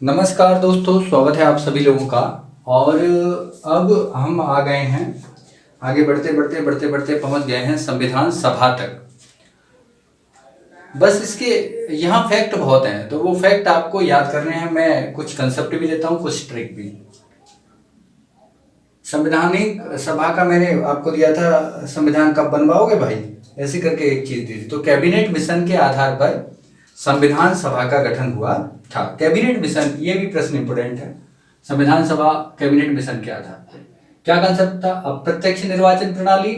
नमस्कार दोस्तों, स्वागत है आप सभी लोगों का। और अब हम आ गए हैं, आगे बढ़ते बढ़ते बढ़ते बढ़ते पहुंच गए हैं संविधान सभा तक। बस इसके यहाँ फैक्ट बहुत हैं, तो वो फैक्ट आपको याद करने हैं। मैं कुछ कंसेप्ट भी देता हूँ, कुछ ट्रिक भी। संवैधानिक सभा का मैंने आपको दिया था, संविधान कब बनवाओगे भाई, ऐसे करके एक चीज दी थी। तो कैबिनेट मिशन के आधार पर संविधान सभा का गठन हुआ था। कैबिनेट मिशन, ये भी प्रश्न इंपोर्टेंट है। संविधान सभा कैबिनेट मिशन के आधार पर क्या कंसेप्ट था? अप्रत्यक्ष निर्वाचन प्रणाली,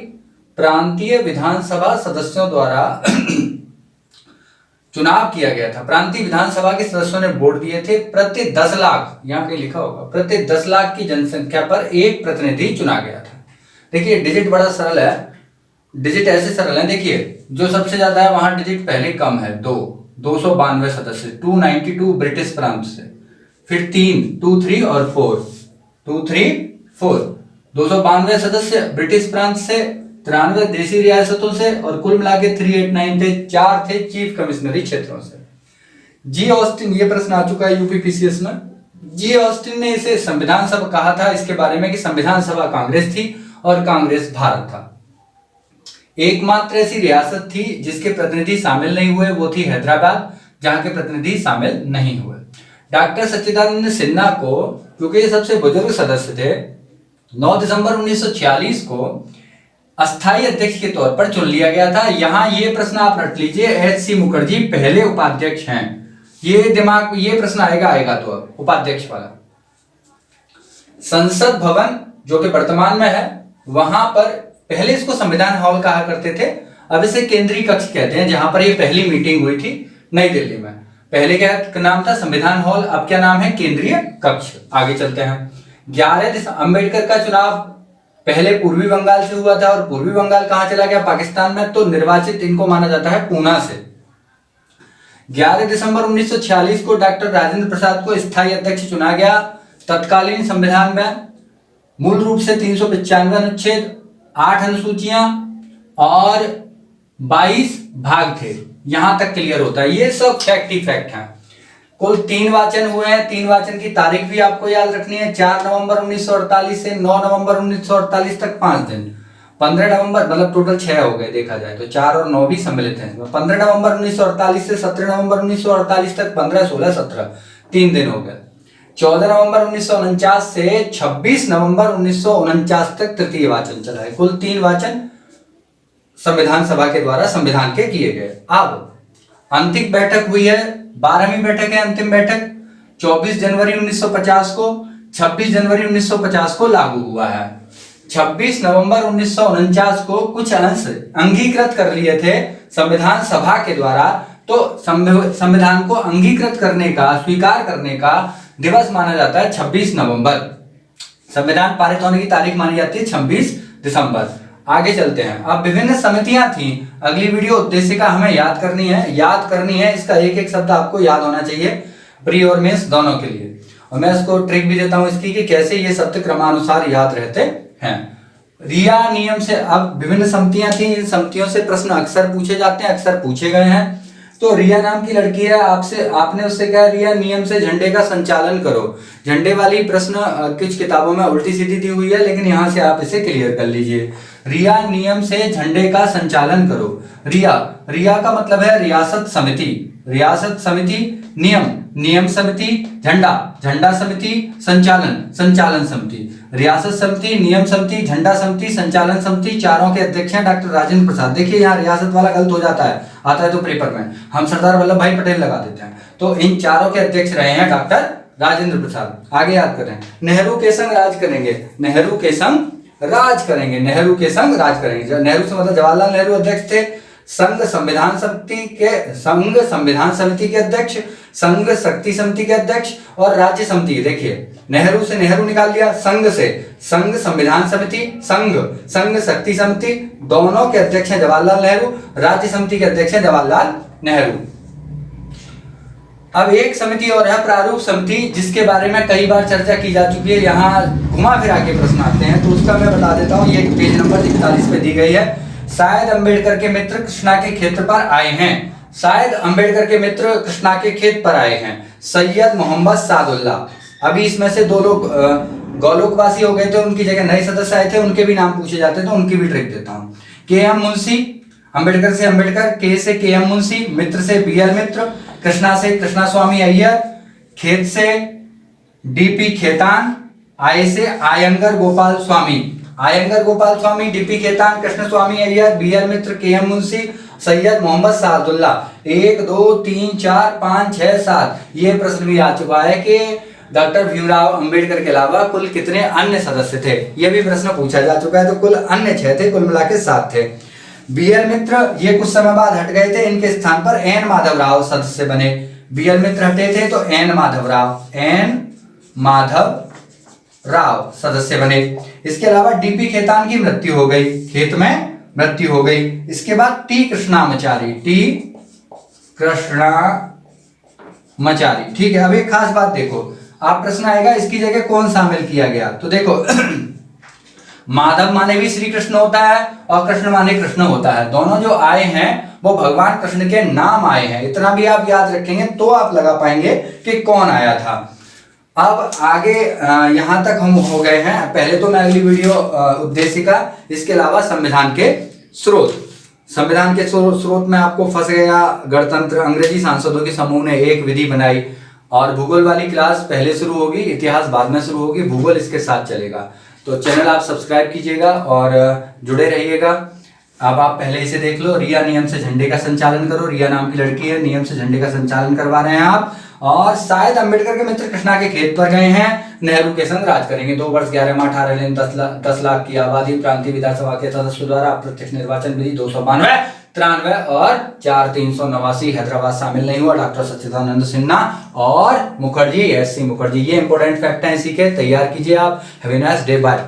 प्रांतीय विधानसभा सदस्यों द्वारा चुनाव किया गया था। प्रांतीय विधानसभा के सदस्यों ने वोट दिए थे। प्रति 10 लाख, यहाँ पे लिखा होगा, प्रति 10 लाख की जनसंख्या पर एक प्रतिनिधि चुना गया था। देखिए डिजिट बड़ा सरल है, डिजिट ऐसे सरल है। देखिए जो सबसे ज्यादा है वहां डिजिट पहले कम है, 292 सदस्य, 292 ब्रिटिश प्रांत से, फिर 3, 2, 3 और 4, 2, 3, 4, 292 सदस्य ब्रिटिश प्रांत से, 93 देशी रियासतों से, और कुल मिला के 389 थे। 4 थे चीफ कमिश्नरी क्षेत्रों से। जी ऑस्टिन, ये प्रश्न आ चुका है यूपीपीसीएस में। जी ऑस्टिन ने इसे संविधान सभा कहा था इसके बारे में कि संविधान सभा कांग्रेस थी और कांग्रेस भारत था। एकमात्र ऐसी रियासत थी जिसके प्रतिनिधि शामिल नहीं हुए, वो थी हैदराबाद, जहां के प्रतिनिधि शामिल नहीं हुए। डॉक्टर सच्चिदानंद सिन्हा को, क्योंकि ये सबसे बुजुर्ग सदस्य थे, 9 दिसंबर 1946 को अस्थायी अध्यक्ष के तौर पर चुन लिया गया था। यहां ये प्रश्न आप रट लीजिए, एच.सी. मुखर्जी पहले उपाध्यक्ष हैं। ये दिमाग में ये प्रश्न आएगा तो अब उपाध्यक्ष वाला। संसद भवन जो कि वर्तमान में है, वहां पर पहले इसको संविधान हॉल कहा करते थे, अब इसे केंद्रीय कक्ष कहते हैं, जहां पर ये पहली मीटिंग हुई थी नई दिल्ली में। पहले क्या नाम था? संविधान हॉल। अब क्या नाम है? केंद्रीय कक्ष। आगे चलते हैं। 11 अंबेडकर का चुनाव पहले पूर्वी बंगाल से हुआ था, और पूर्वी बंगाल कहां चला गया? पाकिस्तान में। तो निर्वाचित इनको माना जाता है पूना से। 11 दिसंबर 1946 को डॉक्टर राजेंद्र प्रसाद को स्थायी अध्यक्ष चुना गया। तत्कालीन संविधान में मूल रूप से 395 अनुच्छेद, 8 अनुसूचियां और 22 भाग थे। यहां तक क्लियर होता है। ये सब फैक्ट ही फैक्ट हैं। कुल 3 वाचन हुए हैं। 3 वाचन की तारीख भी आपको याद रखनी है। 4 नवंबर 1948 से 9 नवंबर 1948 तक 5 दिन। 15 नवंबर, मतलब टोटल 6 हो गए देखा जाए तो, 4 और 9 भी सम्मिलित हैं इसमें। 15 नवंबर 1948 से 17 नवंबर 1948 तक, 15, 16, 17, 3 दिन हो गए। 14 नवंबर 1949 से 26 नवंबर 1949 तक तृतीय वाचन चला है। कुल 3 वाचन संविधान सभा के द्वारा संविधान के किए गए। अब अंतिम बैठक हुई है, 12वीं बैठक है, अंतिम बैठक 24 जनवरी 1950 को। 26 जनवरी 1950 को लागू हुआ है। 26 नवंबर 1949 को कुछ अंश अंगीकृत कर लिए थे संविधान सभा के द्वारा। तो संविधान को अंगीकृत करने का, स्वीकार करने का दिवस माना जाता है 26 नवंबर। संविधान पारित होने की तारीख मानी जाती है 26 दिसंबर। आगे चलते हैं। अब विभिन्न समितियां थी। अगली वीडियो उद्देशिका हमें याद करनी है। इसका एक एक शब्द आपको याद होना चाहिए, प्री और मेंस दोनों के लिए। और मैं इसको ट्रिक भी देता हूं इसकी कि कैसे ये शब्द क्रमानुसार याद रहते हैं। रिया नियम से, अब विभिन्न समितियां थी, इन समितियों से प्रश्न अक्सर पूछे जाते हैं, अक्सर पूछे गए हैं। तो रिया नाम की लड़की है, आपने उससे कहा रिया नियम से झंडे का संचालन करो। झंडे वाली प्रश्न कुछ किताबों में उल्टी सीधी दी हुई है, लेकिन यहां से आप इसे क्लियर कर लीजिए। रिया नियम से झंडे का संचालन करो। रिया का मतलब है रियासत समिति। रियासत समिति, नियम समिति, झंडा समिति, संचालन समिति। रियासत समिति, नियम समिति, झंडा समिति, संचालन समिति, चारों के अध्यक्ष हैं डॉक्टर राजेंद्र प्रसाद। देखिए यहाँ रियासत वाला गलत हो जाता है, आता है तो पेपर में हम सरदार वल्लभ भाई पटेल लगा देते हैं। तो इन चारों के अध्यक्ष रहे हैं डॉक्टर राजेंद्र प्रसाद। आगे याद करें। नेहरू के संग राज करेंगे। नेहरू के संग राज करेंगे। नेहरू से मतलब जवाहरलाल नेहरू अध्यक्ष थे। संघ संविधान समिति के अध्यक्ष, संघ शक्ति समिति के अध्यक्ष और राज्य समिति। देखिए नेहरू से नेहरू निकाल लिया, संघ से संघ संविधान समिति, संघ शक्ति समिति, दोनों के अध्यक्ष हैं जवाहरलाल नेहरू। राज्य समिति के अध्यक्ष हैं जवाहरलाल नेहरू। अब एक समिति और है प्रारूप समिति, जिसके बारे में कई बार चर्चा की जा चुकी है। यहाँ घुमा फिरा के प्रश्न आते हैं, तो उसका मैं बता देता हूँ। ये पेज नंबर 41 पे दी गई है। शायद अंबेडकर के मित्र कृष्णा के क्षेत्र पर आए हैं। शायद अंबेडकर के मित्र कृष्णा के खेत पर आए हैं। सैयद मोहम्मद सादुल्ला। अभी इसमें से दो लोग गोलोकवासी हो गए थे, उनकी जगह नए सदस्य आए थे, उनके भी नाम पूछे जाते थे, उनकी भी ट्रिक देता हूं। के एम मुंशी, अंबेडकर से अंबेडकर, के से के एम मुंशी, मित्र से बी एल मित्र, कृष्णा से कृष्णा स्वामी अय्यर, खेत से डीपी खेतान, आय से आयंगर गोपाल स्वामी, आयंगर गोपाल स्वामी, डीपी खेतान, कृष्ण स्वामी अय्यर, बी एल मित्र, के एम मुंशी, सैयद मोहम्मद सादुल्ला। 1 2 3 4 5 6 7 ये प्रश्न भी आ चुका है कि डॉक्टर भीमराव अंबेडकर के अलावा कुल कितने अन्य सदस्य थे, यह भी प्रश्न पूछा जा चुका है। तो कुल अन्य 6 थे, कुल मिला के 7 थे। बी एल मित्र ये कुछ समय बाद हट गए थे, इनके स्थान पर एन माधवराव सदस्य बने। बी एल मित्र हटे थे तो एन माधवराव सदस्य बने। इसके अलावा डीपी खेतान की मृत्यु हो गई, खेत में मृत्यु हो गई। इसके बाद टी कृष्णामाचारी, टी कृष्णामाचारी, ठीक है। अब एक खास बात देखो, आप प्रश्न आएगा इसकी जगह कौन शामिल किया गया, तो देखो माधव माने भी श्री कृष्ण होता है और कृष्ण माने कृष्ण होता है। दोनों जो आए हैं वो भगवान कृष्ण के नाम आए हैं, इतना भी आप याद रखेंगे तो आप लगा पाएंगे कि कौन आया था। अब आगे यहां तक हम हो गए हैं। पहले तो मैं अगली वीडियो उद्देशिका, इसके अलावा संविधान के स्रोत, संविधान के स्रोत में आपको फंस गया गणतंत्र, अंग्रेजी सांसदों के समूह ने एक विधि बनाई, और भूगोल वाली क्लास पहले शुरू होगी, इतिहास बाद में शुरू होगी, भूगोल इसके साथ चलेगा। तो चैनल आप सब्सक्राइब कीजिएगा और जुड़े रहिएगा। अब आप पहले इसे देख लो, रिया नियम से झंडे का संचालन करो, रिया नाम की लड़की है, नियम से झंडे का संचालन करवा रहे हैं आप। और शायद अंबेडकर के मित्र कृष्णा के खेत पर गए हैं, नेहरू के संग राज करेंगे। 2 वर्ष 11 माह 18 दिन 10 लाख की आबादी, प्रांतीय विधानसभा के सदस्यों द्वारा अप्रत्यक्ष निर्वाचन विधि 292, 93 और 4 389। हैदराबाद शामिल नहीं हुआ, डॉक्टर सच्चिदानंद सिन्हा और मुखर्जी, एस सी मुखर्जी। ये इंपॉर्टेंट फैक्ट है, इसी के तैयार कीजिए आप। Have a nice day, bye.